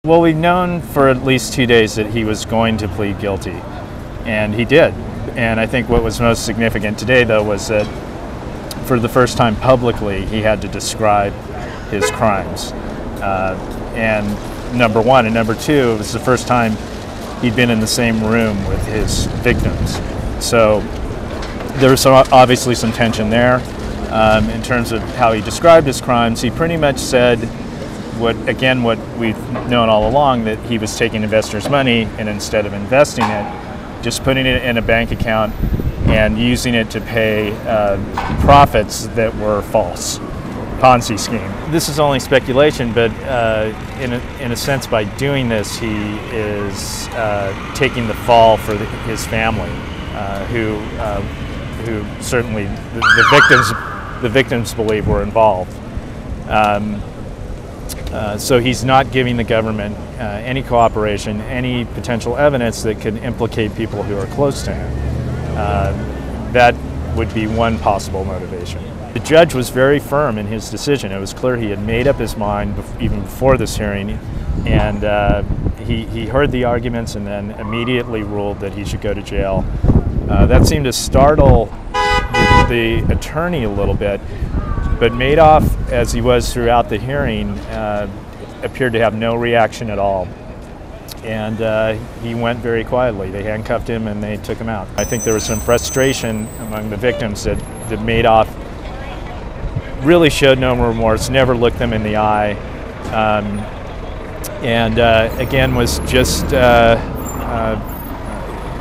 Well, we've known for at least 2 days that he was going to plead guilty, and he did. And I think what was most significant today, though, was that for the first time publicly, he had to describe his crimes. And number one, and number two, it was the first time he'd been in the same room with his victims. So there was obviously some tension there. In terms of how he described his crimes, he pretty much said what we've known all along, that he was taking investors' money and instead of investing it, just putting it in a bank account and using it to pay profits that were false. Ponzi scheme. This is only speculation, but in a sense, by doing this, he is taking the fall for his family, who certainly the victims believe were involved. So he's not giving the government any cooperation, any potential evidence that could implicate people who are close to him. That would be one possible motivation. The judge was very firm in his decision. It was clear he had made up his mind even before this hearing, and he heard the arguments and then immediately ruled that he should go to jail. That seemed to startle the attorney a little bit, but Madoff, as he was throughout the hearing, appeared to have no reaction at all. And he went very quietly. They handcuffed him and they took him out. I think there was some frustration among the victims that Madoff really showed no remorse, never looked them in the eye, and again was just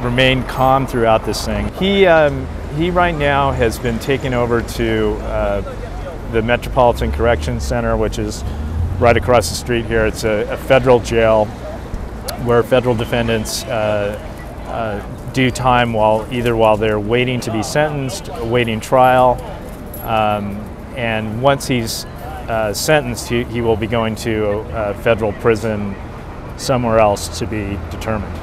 remained calm throughout this thing. He right now has been taken over to the Metropolitan Corrections Center, which is right across the street here. It's a federal jail where federal defendants do time while they're waiting to be sentenced, awaiting trial. And once he's sentenced, he will be going to a federal prison somewhere else to be determined.